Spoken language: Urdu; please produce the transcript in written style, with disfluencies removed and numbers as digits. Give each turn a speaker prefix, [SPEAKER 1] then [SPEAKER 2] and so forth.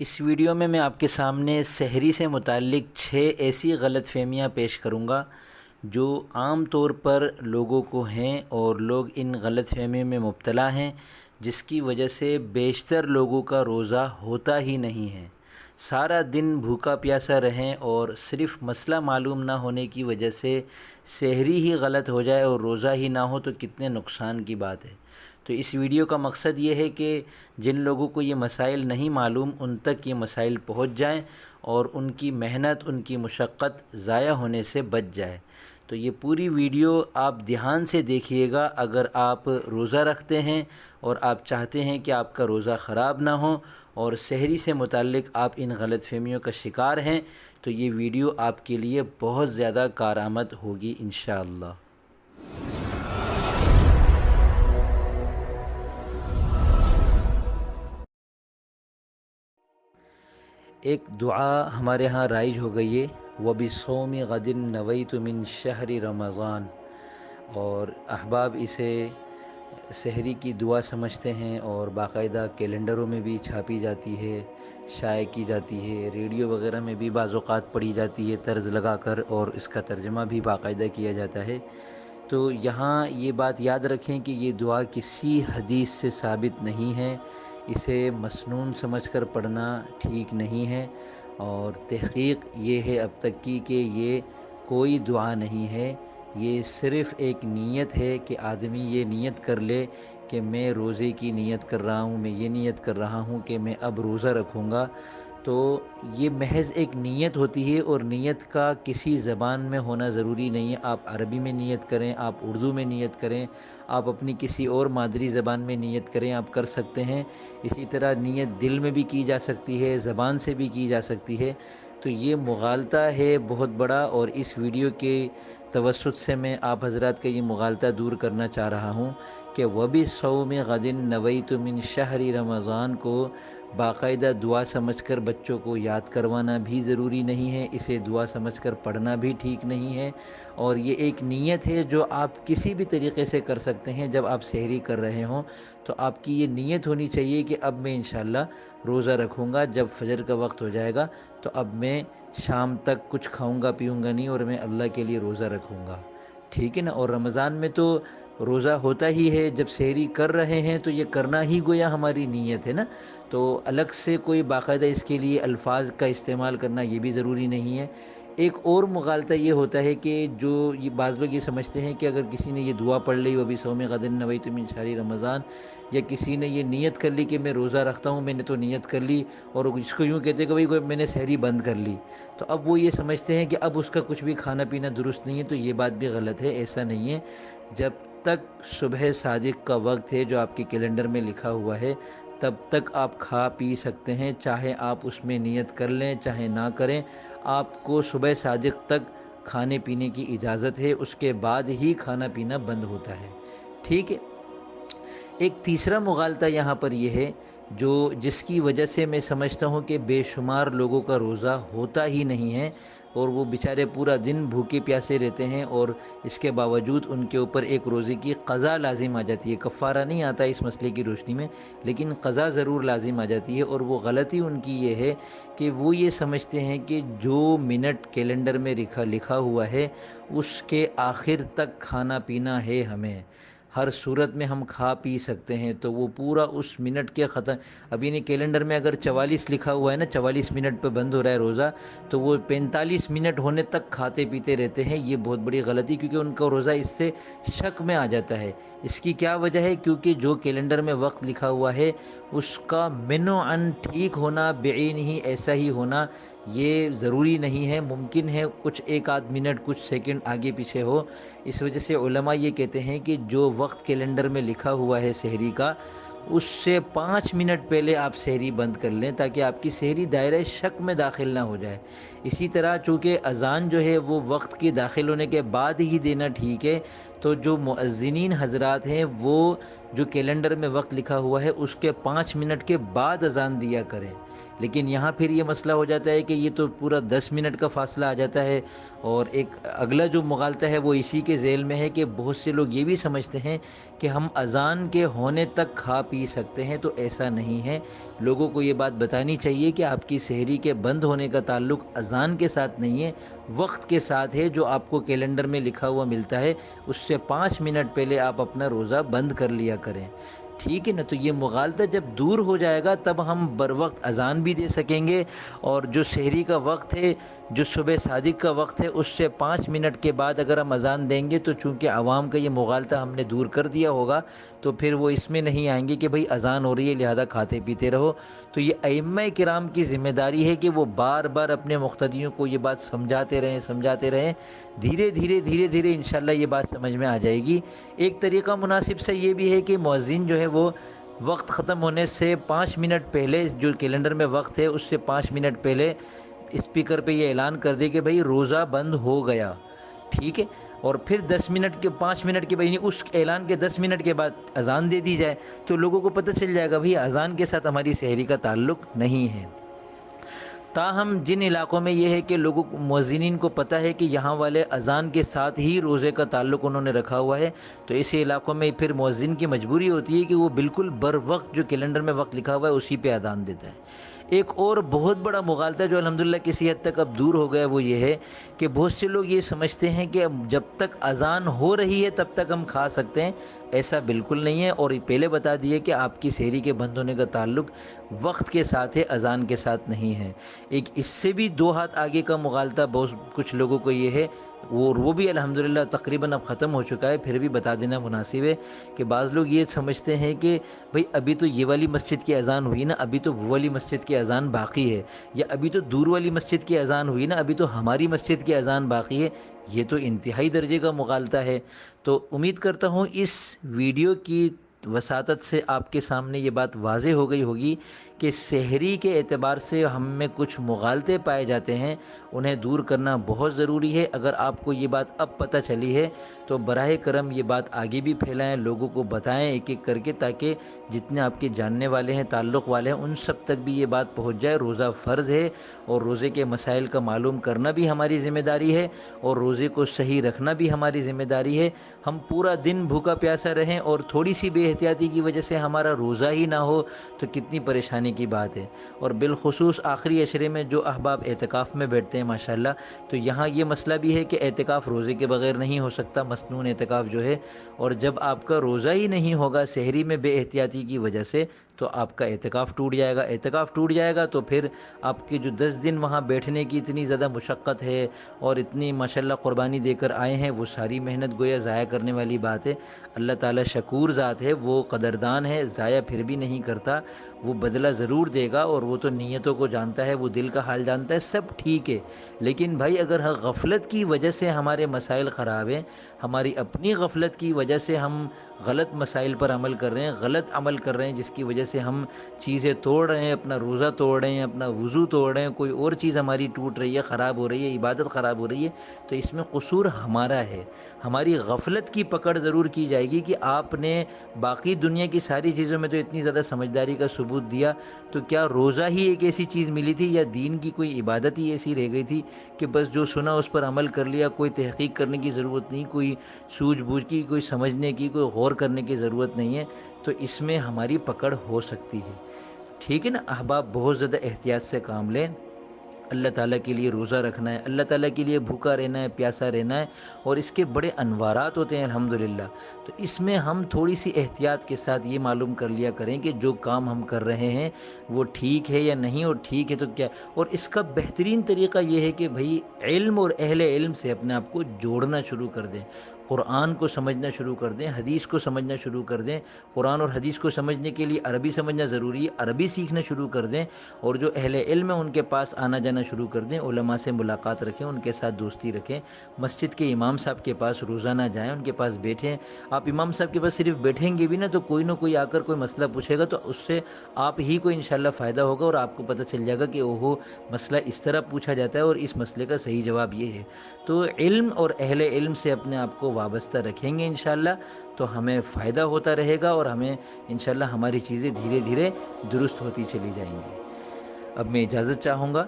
[SPEAKER 1] اس ویڈیو میں آپ کے سامنے سحری سے متعلق 6 ایسی غلط فہمیاں پیش کروں گا جو عام طور پر لوگوں کو ہیں اور لوگ ان غلط فہمیوں میں مبتلا ہیں، جس کی وجہ سے بیشتر لوگوں کا روزہ ہوتا ہی نہیں ہے۔ سارا دن بھوکا پیاسا رہیں اور صرف مسئلہ معلوم نہ ہونے کی وجہ سے سحری ہی غلط ہو جائے اور روزہ ہی نہ ہو تو کتنے نقصان کی بات ہے۔ تو اس ویڈیو کا مقصد یہ ہے کہ جن لوگوں کو یہ مسائل نہیں معلوم ان تک یہ مسائل پہنچ جائیں اور ان کی محنت، ان کی مشقت ضائع ہونے سے بچ جائے۔ تو یہ پوری ویڈیو آپ دھیان سے دیکھیے گا۔ اگر آپ روزہ رکھتے ہیں اور آپ چاہتے ہیں کہ آپ کا روزہ خراب نہ ہو اور سحری سے متعلق آپ ان غلط فہمیوں کا شکار ہیں تو یہ ویڈیو آپ کے لیے بہت زیادہ کارآمد ہوگی انشاءاللہ۔ ایک دعا ہمارے ہاں رائج ہو گئی ہے، وَبِصَوْمِ غَدٍ نَوَيْتُ مِنْ شَهْرِ رمضان، اور احباب اسے سحری کی دعا سمجھتے ہیں اور باقاعدہ کیلنڈروں میں بھی چھاپی جاتی ہے، شائع کی جاتی ہے، ریڈیو وغیرہ میں بھی بعض اوقات پڑھی جاتی ہے طرز لگا کر، اور اس کا ترجمہ بھی باقاعدہ کیا جاتا ہے۔ تو یہاں یہ بات یاد رکھیں کہ یہ دعا کسی حدیث سے ثابت نہیں ہے، اسے مسنون سمجھ کر پڑھنا ٹھیک نہیں ہے، اور تحقیق یہ ہے اب تک کی کہ یہ کوئی دعا نہیں ہے، یہ صرف ایک نیت ہے کہ آدمی یہ نیت کر لے کہ میں روزے کی نیت کر رہا ہوں، میں یہ نیت کر رہا ہوں کہ میں اب روزہ رکھوں گا۔ تو یہ محض ایک نیت ہوتی ہے، اور نیت کا کسی زبان میں ہونا ضروری نہیں ہے۔ آپ عربی میں نیت کریں، آپ اردو میں نیت کریں، آپ اپنی کسی اور مادری زبان میں نیت کریں، آپ کر سکتے ہیں۔ اسی طرح نیت دل میں بھی کی جا سکتی ہے، زبان سے بھی کی جا سکتی ہے۔ تو یہ مغالطہ ہے بہت بڑا، اور اس ویڈیو کے توسط سے میں آپ حضرات کا یہ مغالطہ دور کرنا چاہ رہا ہوں کہ وَبِصَوْمِ غَدٍ نَوَيْتُ مِنْ شَهْرِ رمضان کو باقاعدہ دعا سمجھ کر بچوں کو یاد کروانا بھی ضروری نہیں ہے، اسے دعا سمجھ کر پڑھنا بھی ٹھیک نہیں ہے، اور یہ ایک نیت ہے جو آپ کسی بھی طریقے سے کر سکتے ہیں۔ جب آپ سحری کر رہے ہوں تو آپ کی یہ نیت ہونی چاہیے کہ اب میں انشاءاللہ روزہ رکھوں گا، جب فجر کا وقت ہو جائے گا تو اب میں شام تک کچھ کھاؤں گا پیوں گا نہیں، اور میں اللہ کے لیے روزہ رکھوں گا، ٹھیک ہے نا۔ اور رمضان میں تو روزہ ہوتا ہی ہے، جب سحری کر رہے ہیں تو یہ کرنا ہی گویا ہماری نیت ہے نا، تو الگ سے کوئی باقاعدہ اس کے لیے الفاظ کا استعمال کرنا یہ بھی ضروری نہیں ہے۔ ایک اور مغالطہ یہ ہوتا ہے کہ جو یہ بعض لوگ یہ سمجھتے ہیں کہ اگر کسی نے یہ دعا پڑھ لی وَبِصَوْمِ غَدٍ نَوَيْتُ مِنْ شَهْرِ رمضان، یا کسی نے یہ نیت کر لی کہ میں روزہ رکھتا ہوں، میں نے تو نیت کر لی، اور اس کو یوں کہتے ہیں کہ بھائی میں نے سحری بند کر لی، تو اب وہ یہ سمجھتے ہیں کہ اب اس کا کچھ بھی کھانا پینا درست نہیں ہے۔ تو یہ بات بھی غلط ہے، ایسا نہیں ہے۔ جب تک صبح صادق کا وقت ہے جو آپ کے کیلنڈر میں لکھا ہوا ہے، تب تک آپ کھا پی سکتے ہیں، چاہے آپ اس میں نیت کر لیں چاہے نہ کریں، آپ کو صبح صادق تک کھانے پینے کی اجازت ہے، اس کے بعد ہی کھانا پینا بند ہوتا ہے، ٹھیک ہے۔ ایک تیسرا مغالطہ یہاں پر یہ ہے جو جس کی وجہ سے میں سمجھتا ہوں کہ بے شمار لوگوں کا روزہ ہوتا ہی نہیں ہے، اور وہ بیچارے پورا دن بھوکے پیاسے رہتے ہیں، اور اس کے باوجود ان کے اوپر ایک روزے کی قضا لازم آ جاتی ہے۔ کفارہ نہیں آتا اس مسئلے کی روشنی میں، لیکن قضا ضرور لازم آ جاتی ہے، اور وہ غلطی ان کی یہ ہے کہ وہ یہ سمجھتے ہیں کہ جو منٹ کیلنڈر میں لکھا ہوا ہے اس کے آخر تک کھانا پینا ہے، ہمیں ہر صورت میں ہم کھا پی سکتے ہیں، تو وہ پورا اس منٹ کے ختم، ابھی نہیں کیلنڈر میں اگر 44 لکھا ہوا ہے نا، 44 منٹ پہ بند ہو رہا ہے روزہ، تو وہ 45 منٹ ہونے تک کھاتے پیتے رہتے ہیں۔ یہ بہت بڑی غلطی، کیونکہ ان کا روزہ اس سے شک میں آ جاتا ہے۔ اس کی کیا وجہ ہے؟ کیونکہ جو کیلنڈر میں وقت لکھا ہوا ہے اس کا منعاً ٹھیک ہونا، بعین ہی ایسا ہی ہونا یہ ضروری نہیں ہے، ممکن ہے کچھ ایک آدھ منٹ کچھ سیکنڈ آگے پیچھے ہو۔ اس وجہ سے علماء یہ کہتے ہیں کہ جو وقت کیلنڈر میں لکھا ہوا ہے سحری کا، اس سے 5 منٹ پہلے آپ سحری بند کر لیں تاکہ آپ کی سحری دائرہ شک میں داخل نہ ہو جائے۔ اسی طرح چونکہ اذان جو ہے وہ وقت کے داخل ہونے کے بعد ہی دینا ٹھیک ہے، تو جو مؤذنین حضرات ہیں وہ جو کیلنڈر میں وقت لکھا ہوا ہے اس کے 5 منٹ کے بعد اذان دیا کریں، لیکن یہاں پھر یہ مسئلہ ہو جاتا ہے کہ یہ تو پورا 10 منٹ کا فاصلہ آ جاتا ہے، اور ایک اگلا جو مغالطہ ہے وہ اسی کے ذیل میں ہے کہ بہت سے لوگ یہ بھی سمجھتے ہیں کہ ہم اذان کے ہونے تک کھا پی سکتے ہیں، تو ایسا نہیں ہے۔ لوگوں کو یہ بات بتانی چاہیے کہ آپ کی سحری کے بند ہونے کا تعلق اذان کے ساتھ نہیں ہے، وقت کے ساتھ ہے، جو آپ کو کیلنڈر میں لکھا ہوا ملتا ہے اس سے 5 منٹ پہلے آپ اپنا روزہ بند کر لیا کریں، ٹھیک ہے نا؟ تو یہ مغالطہ جب دور ہو جائے گا تب ہم بر وقت اذان بھی دے سکیں گے، اور جو سحری کا وقت ہے، جو صبح صادق کا وقت ہے، اس سے 5 منٹ کے بعد اگر ہم اذان دیں گے تو چونکہ عوام کا یہ مغالطہ ہم نے دور کر دیا ہوگا، تو پھر وہ اس میں نہیں آئیں گے کہ بھئی اذان ہو رہی ہے لہذا کھاتے پیتے رہو۔ تو یہ ائمہ کرام کی ذمہ داری ہے کہ وہ بار بار اپنے مقتدیوں کو یہ بات سمجھاتے رہیں، دھیرے دھیرے انشاءاللہ یہ بات سمجھ میں آ جائے گی۔ ایک طریقہ مناسب سے یہ بھی ہے کہ مؤذن جو ہے وہ وقت ختم ہونے سے 5 منٹ پہلے، جو کیلنڈر میں وقت ہے اس سے 5 منٹ پہلے اسپیکر پہ یہ اعلان کر دے کہ بھئی روزہ بند ہو گیا، ٹھیک ہے؟ اور پھر 5 منٹ کے بعد، یعنی اس اعلان کے 10 منٹ کے بعد اذان دے دی جائے، تو لوگوں کو پتہ چل جائے گا بھئی اذان کے ساتھ ہماری سحری کا تعلق نہیں ہے۔ تاہم جن علاقوں میں یہ ہے کہ لوگوں مؤذنین کو پتہ ہے کہ یہاں والے اذان کے ساتھ ہی روزے کا تعلق انہوں نے رکھا ہوا ہے، تو ایسے علاقوں میں پھر مؤذن کی مجبوری ہوتی ہے کہ وہ بالکل بر وقت جو کیلنڈر میں وقت لکھا ہوا ہے اسی پہ اذان دیتا ہے۔ ایک اور بہت بڑا مغالطہ جو الحمدللہ کسی حد تک اب دور ہو گیا وہ یہ ہے کہ بہت سے لوگ یہ سمجھتے ہیں کہ جب تک اذان ہو رہی ہے تب تک ہم کھا سکتے ہیں، ایسا بالکل نہیں ہے، اور پہلے بتا دیے کہ آپ کی سحری کے بند ہونے کا تعلق وقت کے ساتھ ہے، اذان کے ساتھ نہیں ہے۔ ایک اس سے بھی 2 ہاتھ آگے کا مغالطہ بہت کچھ لوگوں کو یہ ہے، وہ بھی الحمدللہ تقریباً اب ختم ہو چکا ہے، پھر بھی بتا دینا مناسب ہے کہ بعض لوگ یہ سمجھتے ہیں کہ بھئی ابھی تو یہ والی مسجد کی اذان ہوئی نا، ابھی تو وہ والی مسجد کی اذان باقی ہے، یا ابھی تو دور والی مسجد کی اذان ہوئی نا، ابھی تو ہماری مسجد کی اذان باقی ہے۔ یہ تو انتہائی درجے کا مغالطہ ہے۔ تو امید کرتا ہوں اس ویڈیو کی وساطت سے آپ کے سامنے یہ بات واضح ہو گئی ہوگی کہ سحری کے اعتبار سے ہم میں کچھ مغالطے پائے جاتے ہیں، انہیں دور کرنا بہت ضروری ہے۔ اگر آپ کو یہ بات اب پتہ چلی ہے تو براہ کرم یہ بات آگے بھی پھیلائیں، لوگوں کو بتائیں ایک ایک کر کے، تاکہ جتنے آپ کے جاننے والے ہیں، تعلق والے ہیں، ان سب تک بھی یہ بات پہنچ جائے۔ روزہ فرض ہے، اور روزے کے مسائل کا معلوم کرنا بھی ہماری ذمہ داری ہے، اور روزے کو صحیح رکھنا بھی ہماری ذمہ داری ہے۔ ہم پورا دن بھوکا پیاسا رہیں اور تھوڑی سی بے احتیاطی کی وجہ سے ہمارا روزہ ہی نہ ہو تو کتنی پریشانی کی بات ہے۔ اور بالخصوص آخری عشرے میں جو احباب اعتکاف میں بیٹھتے ہیں ماشاءاللہ، تو یہاں یہ مسئلہ بھی ہے کہ اعتکاف روزے کے بغیر نہیں ہو سکتا، مسنون اعتکاف جو ہے، اور جب آپ کا روزہ ہی نہیں ہوگا سحری میں بے احتیاطی کی وجہ سے تو آپ کا اعتکاف ٹوٹ جائے گا۔ اعتکاف ٹوٹ جائے گا تو پھر آپ کے جو 10 دن وہاں بیٹھنے کی اتنی زیادہ مشقت ہے اور اتنی ماشاءاللہ قربانی دے کر آئے ہیں، وہ ساری محنت گویا ضائع کرنے والی بات ہے۔ اللہ تعالیٰ شکور ذات ہے، وہ قدردان ہے، ضائع پھر بھی نہیں کرتا، وہ بدلہ ضرور دے گا، اور وہ تو نیتوں کو جانتا ہے، وہ دل کا حال جانتا ہے، سب ٹھیک ہے۔ لیکن بھائی اگر غفلت کی وجہ سے ہمارے مسائل خراب ہیں، ہماری اپنی غفلت کی وجہ سے ہم غلط مسائل پر عمل کر رہے ہیں، غلط عمل کر رہے ہیں، جس کی وجہ سے ہم چیزیں توڑ رہے ہیں، اپنا روزہ توڑ رہے ہیں، اپنا وضو توڑ رہے ہیں، کوئی اور چیز ہماری ٹوٹ رہی ہے، خراب ہو رہی ہے، عبادت خراب ہو رہی ہے، تو اس میں قصور ہمارا ہے۔ ہماری غفلت کی پکڑ ضرور کی جائے گی کہ آپ نے باقی دنیا کی ساری چیزوں میں تو اتنی زیادہ سمجھداری کا ثبوت دیا، تو کیا روزہ ہی ایک ایسی چیز ملی تھی، یا دین کی کوئی عبادت ہی ایسی رہ گئی تھی کہ بس جو سنا اس پر عمل کر لیا، کوئی تحقیق کرنے کی ضرورت نہیں، کوئی سوجھ بوجھ کی، کوئی سمجھنے کی، کوئی غور کرنے کی ضرورت نہیں ہے؟ تو اس میں ہماری پکڑ ہو سکتی ہے، ٹھیک ہے نا؟ احباب بہت زیادہ احتیاط سے کام لیں۔ اللہ تعالیٰ کے لیے روزہ رکھنا ہے، اللہ تعالیٰ کے لیے بھوکا رہنا ہے، پیاسا رہنا ہے، اور اس کے بڑے انوارات ہوتے ہیں الحمدللہ۔ تو اس میں ہم تھوڑی سی احتیاط کے ساتھ یہ معلوم کر لیا کریں کہ جو کام ہم کر رہے ہیں وہ ٹھیک ہے یا نہیں، اور ٹھیک ہے تو کیا۔ اور اس کا بہترین طریقہ یہ ہے کہ بھئی علم اور اہل علم سے اپنے آپ کو جوڑنا شروع کر دیں، قرآن کو سمجھنا شروع کر دیں، حدیث کو سمجھنا شروع کر دیں۔ قرآن اور حدیث کو سمجھنے کے لیے عربی سمجھنا ضروری ہے، عربی سیکھنا شروع کر دیں، اور جو اہل علم ہیں ان کے پاس آنا جانا شروع کر دیں، علماء سے ملاقات رکھیں، ان کے ساتھ دوستی رکھیں، مسجد کے امام صاحب کے پاس روزانہ جائیں، ان کے پاس بیٹھیں۔ آپ امام صاحب کے پاس صرف بیٹھیں گے بھی نا تو کوئی نہ کوئی آ کر کوئی مسئلہ پوچھے گا، تو اس سے آپ ہی کو انشاءاللہ فائدہ ہوگا، اور آپ کو پتہ چل جائے گا کہ اوہو مسئلہ اس طرح پوچھا جاتا ہے اور اس مسئلے کا صحیح جواب یہ ہے۔ تو علم اور اہل علم سے اپنے آپ کو وابستہ رکھیں گے انشاءاللہ تو ہمیں فائدہ ہوتا رہے گا، اور ہمیں انشاءاللہ ہماری چیزیں دھیرے دھیرے درست ہوتی چلی جائیں گی۔ اب میں اجازت چاہوں گا.